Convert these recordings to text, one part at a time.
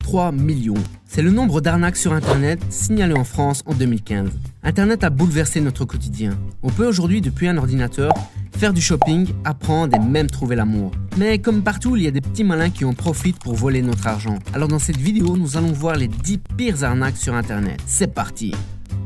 3 millions. C'est le nombre d'arnaques sur Internet signalées en France en 2015. Internet a bouleversé notre quotidien. On peut aujourd'hui, depuis un ordinateur, faire du shopping, apprendre et même trouver l'amour. Mais comme partout, il y a des petits malins qui en profitent pour voler notre argent. Alors dans cette vidéo, nous allons voir les 10 pires arnaques sur Internet. C'est parti!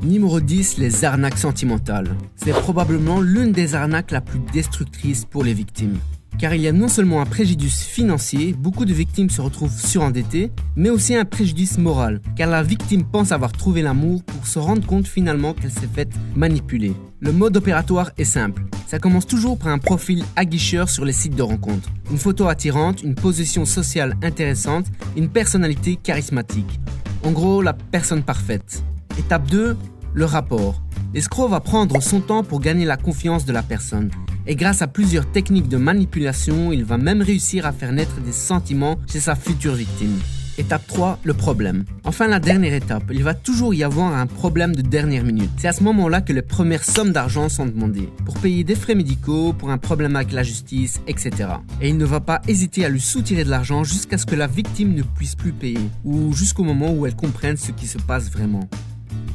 Numéro 10, les arnaques sentimentales. C'est probablement l'une des arnaques la plus destructrices pour les victimes. Car il y a non seulement un préjudice financier, beaucoup de victimes se retrouvent surendettées, mais aussi un préjudice moral, car la victime pense avoir trouvé l'amour pour se rendre compte finalement qu'elle s'est faite manipuler. Le mode opératoire est simple. Ça commence toujours par un profil aguicheur sur les sites de rencontres. Une photo attirante, une position sociale intéressante, une personnalité charismatique. En gros, la personne parfaite. Étape 2, le rapport. L'escroc va prendre son temps pour gagner la confiance de la personne. Et grâce à plusieurs techniques de manipulation, il va même réussir à faire naître des sentiments chez sa future victime. Étape 3, le problème. Enfin, la dernière étape, il va toujours y avoir un problème de dernière minute. C'est à ce moment-là que les premières sommes d'argent sont demandées, pour payer des frais médicaux, pour un problème avec la justice, etc. Et il ne va pas hésiter à lui soutirer de l'argent jusqu'à ce que la victime ne puisse plus payer, ou jusqu'au moment où elle comprenne ce qui se passe vraiment.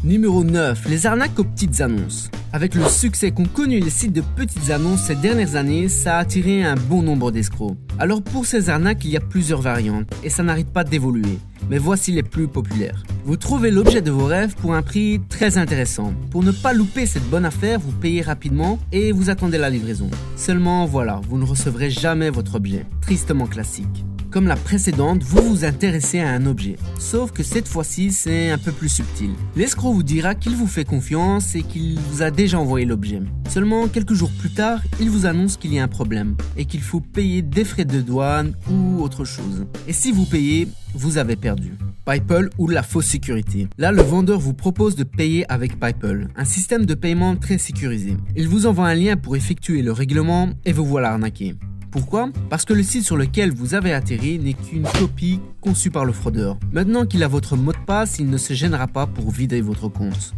Numéro 9, les arnaques aux petites annonces. Avec le succès qu'ont connu les sites de petites annonces ces dernières années, ça a attiré un bon nombre d'escrocs. Alors pour ces arnaques, il y a plusieurs variantes et ça n'arrête pas d'évoluer. Mais voici les plus populaires. Vous trouvez l'objet de vos rêves pour un prix très intéressant. Pour ne pas louper cette bonne affaire, vous payez rapidement et vous attendez la livraison. Seulement voilà, vous ne recevrez jamais votre objet. Tristement classique. Comme la précédente, vous vous intéressez à un objet. Sauf que cette fois-ci, c'est un peu plus subtil. L'escroc vous dira qu'il vous fait confiance et qu'il vous a déjà envoyé l'objet. Seulement quelques jours plus tard, il vous annonce qu'il y a un problème et qu'il faut payer des frais de douane ou autre chose. Et si vous payez, vous avez perdu. PayPal ou la fausse sécurité. Là, le vendeur vous propose de payer avec PayPal, un système de paiement très sécurisé. Il vous envoie un lien pour effectuer le règlement et vous voilà arnaqué. Pourquoi ? Parce que le site sur lequel vous avez atterri n'est qu'une copie conçue par le fraudeur. Maintenant qu'il a votre mot de passe, il ne se gênera pas pour vider votre compte.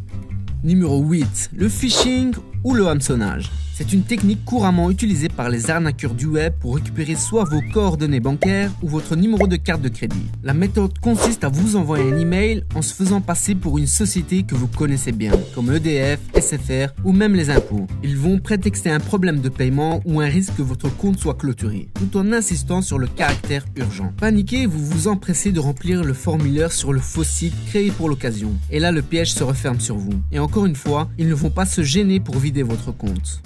Numéro 8. Le phishing ou le hameçonnage. C'est une technique couramment utilisée par les arnaqueurs du web pour récupérer soit vos coordonnées bancaires ou votre numéro de carte de crédit. La méthode consiste à vous envoyer un email en se faisant passer pour une société que vous connaissez bien, comme EDF, SFR ou même les impôts. Ils vont prétexter un problème de paiement ou un risque que votre compte soit clôturé, tout en insistant sur le caractère urgent. Paniqué, vous vous empressez de remplir le formulaire sur le faux site créé pour l'occasion. Et là, le piège se referme sur vous. Et encore une fois, ils ne vont pas se gêner pour vider votre compte.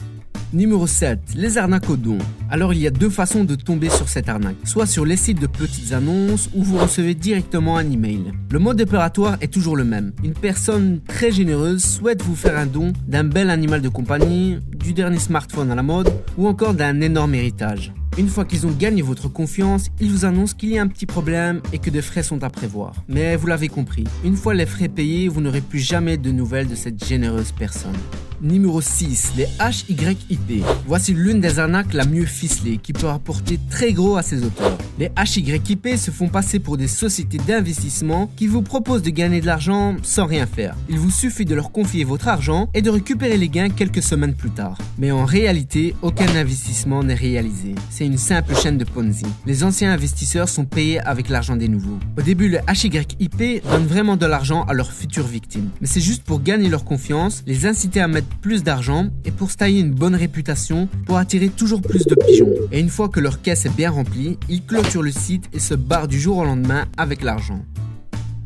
Numéro 7. Les arnaques aux dons. Alors il y a deux façons de tomber sur cette arnaque. Soit sur les sites de petites annonces où vous recevez directement un email. Le mode opératoire est toujours le même. Une personne très généreuse souhaite vous faire un don d'un bel animal de compagnie, du dernier smartphone à la mode ou encore d'un énorme héritage. Une fois qu'ils ont gagné votre confiance, ils vous annoncent qu'il y a un petit problème et que des frais sont à prévoir. Mais vous l'avez compris, une fois les frais payés, vous n'aurez plus jamais de nouvelles de cette généreuse personne. Numéro 6. Les HYIP. Voici l'une des arnaques la mieux ficelée qui peut rapporter très gros à ses auteurs. Les HYIP se font passer pour des sociétés d'investissement qui vous proposent de gagner de l'argent sans rien faire. Il vous suffit de leur confier votre argent et de récupérer les gains quelques semaines plus tard. Mais en réalité, aucun investissement n'est réalisé. C'est une simple chaîne de Ponzi. Les anciens investisseurs sont payés avec l'argent des nouveaux. Au début, les HYIP donnent vraiment de l'argent à leurs futures victimes. Mais c'est juste pour gagner leur confiance, les inciter à mettre plus d'argent et pour se tailler une bonne réputation pour attirer toujours plus de pigeons. Et une fois que leur caisse est bien remplie, ils clôturent le site et se barrent du jour au lendemain avec l'argent.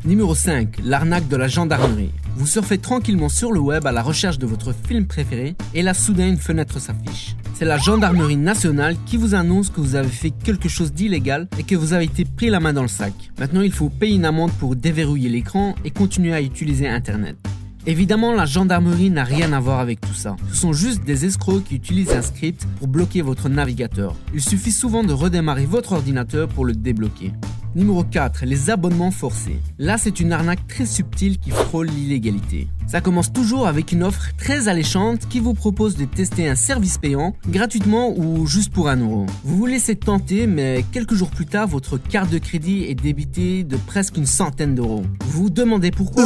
Numéro 5. L'arnaque de la gendarmerie. Vous surfez tranquillement sur le web à la recherche de votre film préféré et là soudain une fenêtre s'affiche. C'est la gendarmerie nationale qui vous annonce que vous avez fait quelque chose d'illégal et que vous avez été pris la main dans le sac. Maintenant il faut payer une amende pour déverrouiller l'écran et continuer à utiliser Internet. Évidemment, la gendarmerie n'a rien à voir avec tout ça. Ce sont juste des escrocs qui utilisent un script pour bloquer votre navigateur. Il suffit souvent de redémarrer votre ordinateur pour le débloquer. Numéro 4. Les abonnements forcés. Là, c'est une arnaque très subtile qui frôle l'illégalité. Ça commence toujours avec une offre très alléchante qui vous propose de tester un service payant gratuitement ou juste pour 1 euro. Vous vous laissez tenter, mais quelques jours plus tard, votre carte de crédit est débitée de presque une centaine d'euros. Vous vous demandez pourquoi?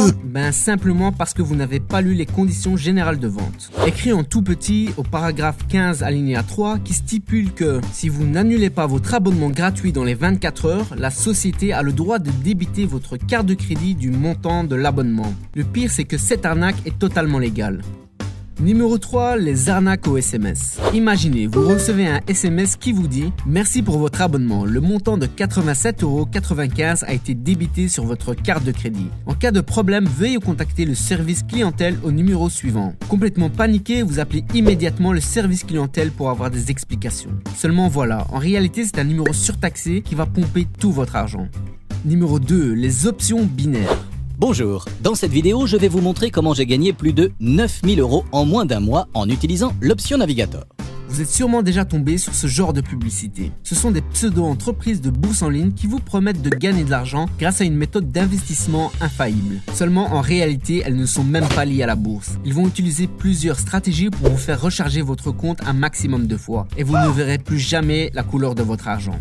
Simplement parce que vous n'avez pas lu les conditions générales de vente. Écrit en tout petit au paragraphe 15 alinéa 3 qui stipule que si vous n'annulez pas votre abonnement gratuit dans les 24 heures, la société a le droit de débiter votre carte de crédit du montant de l'abonnement. Le pire, c'est que cette arnaque est totalement légale. Numéro 3, les arnaques au SMS. Imaginez, vous recevez un SMS qui vous dit « Merci pour votre abonnement, le montant de 87,95 € a été débité sur votre carte de crédit. En cas de problème, veuillez contacter le service clientèle au numéro suivant. » Complètement paniqué, vous appelez immédiatement le service clientèle pour avoir des explications. Seulement voilà, en réalité c'est un numéro surtaxé qui va pomper tout votre argent. Numéro 2, les options binaires. Bonjour, dans cette vidéo, je vais vous montrer comment j'ai gagné plus de 9000 € en moins d'1 mois en utilisant l'option Navigator. Vous êtes sûrement déjà tombé sur ce genre de publicité. Ce sont des pseudo-entreprises de bourse en ligne qui vous promettent de gagner de l'argent grâce à une méthode d'investissement infaillible. Seulement, en réalité, elles ne sont même pas liées à la bourse. Ils vont utiliser plusieurs stratégies pour vous faire recharger votre compte un maximum de fois et vous ne verrez plus jamais la couleur de votre argent.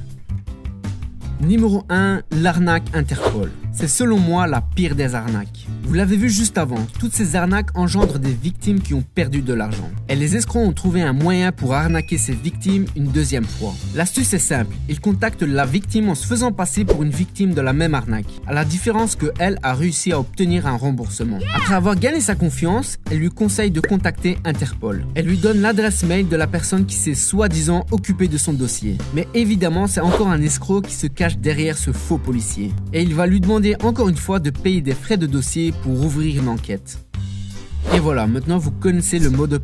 Numéro 1, l'arnaque Interpol. C'est selon moi la pire des arnaques. Vous l'avez vu juste avant, toutes ces arnaques engendrent des victimes qui ont perdu de l'argent. Et les escrocs ont trouvé un moyen pour arnaquer ces victimes une deuxième fois. L'astuce est simple, ils contactent la victime en se faisant passer pour une victime de la même arnaque, à la différence que elle a réussi à obtenir un remboursement. Après avoir gagné sa confiance, elle lui conseille de contacter Interpol. Elle lui donne l'adresse mail de la personne qui s'est soi-disant occupée de son dossier. Mais évidemment, c'est encore un escroc qui se cache derrière ce faux policier. Et il va lui demander encore une fois de payer des frais de dossier pour ouvrir une enquête. Et voilà, maintenant vous connaissez le mode opératoire